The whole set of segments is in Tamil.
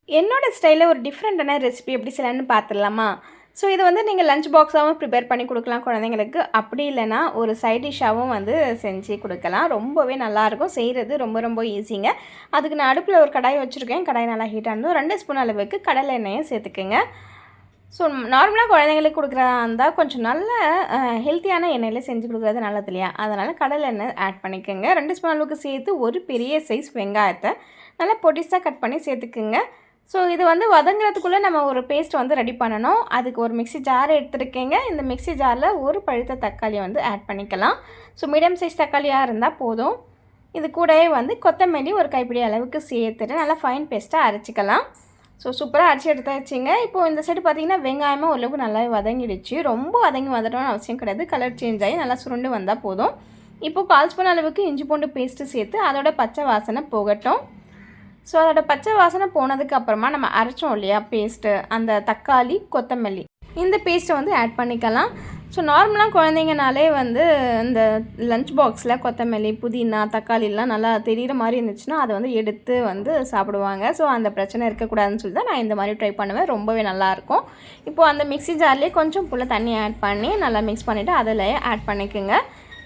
என்னோட ஸ்டைலில் ஒரு டிஃப்ரெண்ட்டான ரெசிபி எப்படி செய்யலான்னு பார்த்துடலாமா? ஸோ இதை வந்து நீங்கள் லஞ்ச் பாக்ஸாகவும் ப்ரிப்பேர் பண்ணி கொடுக்கலாம் குழந்தைங்களுக்கு. அப்படி இல்லைனா ஒரு சைட் டிஷ்ஷாகவும் வந்து செஞ்சு கொடுக்கலாம். ரொம்பவே நல்லாயிருக்கும். செய்கிறது ரொம்ப ரொம்ப ஈஸிங்க. அதுக்கு நான் அடுப்பில் ஒரு கடாய் வச்சுருக்கேன். கடாய் நல்லா ஹீட் ஆனதும் 2 ஸ்பூன் அளவுக்கு கடலை எண்ணெயும் சேர்த்துக்குங்க. ஸோ நார்மலாக குழந்தைங்களுக்கு கொடுக்குறதா இருந்தால் கொஞ்சம் நல்ல ஹெல்த்தியான எண்ணெயில் செஞ்சு கொடுக்குறது நல்லது இல்லையா? அதனால் கடலை எண்ணெய் ஆட் பண்ணிக்கோங்க. 2 ஸ்பூன் அளவுக்கு சேர்த்து ஒரு பெரிய சைஸ் வெங்காயத்தை நல்லா பொடிசாக கட் பண்ணி சேர்த்துக்குங்க. ஸோ இது வந்து வதங்குறதுக்குள்ளே நம்ம ஒரு பேஸ்ட் வந்து ரெடி பண்ணணும். அதுக்கு ஒரு மிக்ஸி ஜார் எடுத்துருக்கேங்க. இந்த மிக்ஸி ஜாரில் ஒரு பழுத்த தக்காளியை வந்து ஆட் பண்ணிக்கலாம். ஸோ மீடியம் சைஸ் தக்காளியாக இருந்தால் போதும். இது கூடவே வந்து கொத்தமல்லி ஒரு கைப்பிடி அளவுக்கு சேர்த்துட்டு நல்லா ஃபைன் பேஸ்ட்டாக அரைச்சிக்கலாம். ஸோ சூப்பராக அரைச்சி எடுத்தாச்சுங்க. இப்போது இந்த சைடு பார்த்திங்கன்னா வெங்காயமும் ஓரளவுக்கு நல்லாவே வதங்கிடுச்சு. ரொம்ப வதங்கி வந்துடணும்னு அவசியம் கிடையாது. கலர் சேஞ்ச் ஆகி நல்லா சுருண்டு வந்தால் போதும். இப்போது 1/4 ஸ்பூன் அளவுக்கு இஞ்சி பூண்டு பேஸ்ட்டு சேர்த்து அதோட பச்சை வாசனை போகட்டும். ஸோ அதோட பச்சை வாசனை போனதுக்கு அப்புறமா நம்ம அரைச்சோம் இல்லையா பேஸ்ட்டு, அந்த தக்காளி கொத்தமல்லி இந்த பேஸ்ட்டை வந்து ஆட் பண்ணிக்கலாம். ஸோ நார்மலாக குழந்தைங்கனாலே வந்து இந்த லஞ்ச் பாக்ஸில் கொத்தமல்லி புதினா தக்காளிலாம் நல்லா தெரிகிற மாதிரி இருந்துச்சுன்னா அதை வந்து எடுத்து வந்து சாப்பிடுவாங்க. ஸோ அந்த பிரச்சனை இருக்கக்கூடாதுன்னு சொல்லி தான் நான் இந்த மாதிரி ட்ரை பண்ணுவேன். ரொம்பவே நல்லாயிருக்கும். இப்போது அந்த மிக்ஸி ஜார்லேயே கொஞ்சம் புள்ள தண்ணி ஆட் பண்ணி நல்லா மிக்ஸ் பண்ணிவிட்டு அதில் ஆட் பண்ணிக்கோங்க.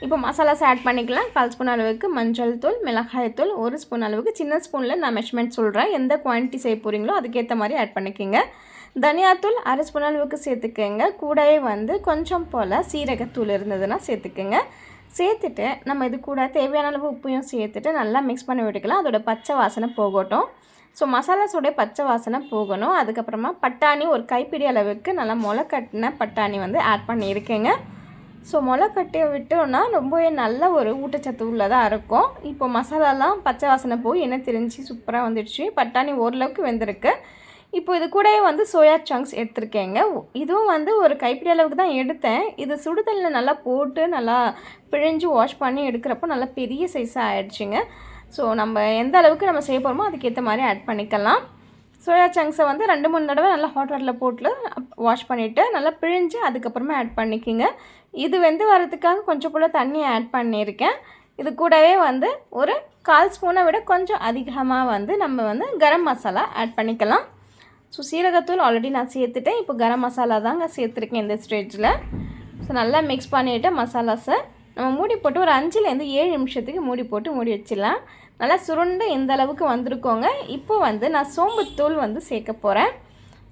இப்போ மசாலாஸ் ஆட் பண்ணிக்கலாம். 1/4 ஸ்பூன் அளவுக்கு மஞ்சள் தூள், மிளகாய் தூள், 1 ஸ்பூன் அளவுக்கு சின்ன ஸ்பூனில் நான் மெஷர்மெண்ட் சொல்கிறேன். எந்த குவான்டிட்டி செய்ய போகிறீங்களோ அதுக்கேற்ற மாதிரி ஆட் பண்ணிக்கோங்க. தனியாத்தூள் 1/2 ஸ்பூன் அளவுக்கு சேர்த்துக்கோங்க. கூடவே வந்து கொஞ்சம் போல் சீரகத்தூள் இருந்ததுன்னா சேர்த்துக்கோங்க. சேர்த்துட்டு நம்ம இது கூட தேவையான அளவு உப்பையும் சேர்த்துட்டு நல்லா மிக்ஸ் பண்ணி விட்டுக்கலாம். அதோட பச்சை வாசனை போகட்டும். ஸோ மசாலாஸோடைய பச்சை வாசனை போகணும். அதுக்கப்புறமா பட்டாணி ஒரு கைப்பிடி அளவுக்கு நல்லா முளை கட்டின பட்டாணி வந்து ஆட் பண்ணியிருக்கேங்க. ஸோ முளை கட்டி விட்டோன்னா ரொம்பவே நல்ல ஒரு ஊட்டச்சத்து உள்ளதாக இருக்கும். இப்போ மசாலாலாம் பச்சை வாசனை போய் எண்ணெய் திரிஞ்சு சூப்பராக வந்துடுச்சு. பட்டாணி ஓரளவுக்கு வெந்திருக்கு. இப்போ இது கூடவே வந்து சோயா சங்க்ஸ் எடுத்துருக்கேங்க. இதுவும் வந்து ஒரு கைப்பிடி அளவுக்கு தான் எடுத்தேன். இது சுடுதண்ணில் நல்லா போட்டு நல்லா பிழிஞ்சு வாஷ் பண்ணி எடுக்கிறப்போ நல்லா பெரிய சைஸாக ஆகிடுச்சிங்க. ஸோ நம்ம எந்த அளவுக்கு நம்ம செய்ய போகிறோமோ அதுக்கேற்ற மாதிரி ஆட் பண்ணிக்கலாம். சோயா சங்க்ஸை வந்து 2-3 தடவை நல்லா ஹாட் வாட்டரில் போட்டு வாஷ் பண்ணிவிட்டு நல்லா பிழிஞ்சு அதுக்கப்புறமா ஆட் பண்ணிக்கோங்க. இது வெந்து வரதுக்காக கொஞ்சம் போல் தண்ணி ஆட் பண்ணியிருக்கேன். இது கூடவே வந்து ஒரு 1/4 ஸ்பூனை விட கொஞ்சம் அதிகமாக வந்து நம்ம வந்து கரம் மசாலா ஆட் பண்ணிக்கலாம். ஸோ சீரகத்தூள் ஆல்ரெடி நான் சேர்த்துட்டேன். இப்போ கரம் மசாலா தாங்க சேர்த்துருக்கேன் இந்த ஸ்டேஜில். ஸோ நல்லா மிக்ஸ் பண்ணிவிட்டு மசாலாஸை நம்ம மூடி போட்டு ஒரு 5லேருந்து 7 நிமிஷத்துக்கு மூடி வச்சிடலாம். நல்லா சுருண்டு இந்த அளவுக்கு வந்திருக்கோங்க. இப்போ வந்து நான் சோம்புத்தூள் வந்து சேர்க்க போகிறேன்.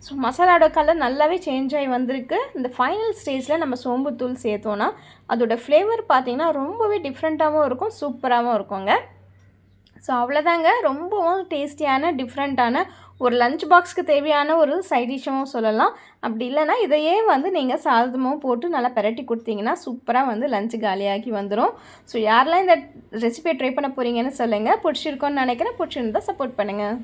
ஸோ மசாலாவோட கலர் நல்லாவே சேஞ்ச் ஆகி வந்திருக்கு. இந்த ஃபைனல் ஸ்டேஜில் நம்ம சோம்புத்தூள் சேர்த்தோன்னா அதோட ஃப்ளேவர் பார்த்திங்கன்னா ரொம்பவே டிஃப்ரெண்ட்டாகவும் இருக்கும், சூப்பராகவும் இருக்குங்க. ஸோ அவ்வளோதாங்க. ரொம்பவும் டேஸ்டியான டிஃப்ரெண்ட்டான ஒரு லஞ்ச் பாக்ஸ்க்கு தேவையான ஒரு சைட் டிஷ்ஷும் சொல்லலாம். அப்படி இல்லைனா இதையே வந்து நீங்கள் சாதமும் போட்டு நல்லா பெரட்டி கொடுத்தீங்கன்னா சூப்பராக வந்து லஞ்சு காலியாகி வந்துடும். ஸோ யாரெல்லாம் இந்த ரெசிபியை ட்ரை பண்ண போகிறீங்கன்னு சொல்லுங்கள். பிடிச்சிருக்கோன்னு நினைக்கிறேன். பிடிச்சிருந்தா சப்போர்ட் பண்ணுங்கள்.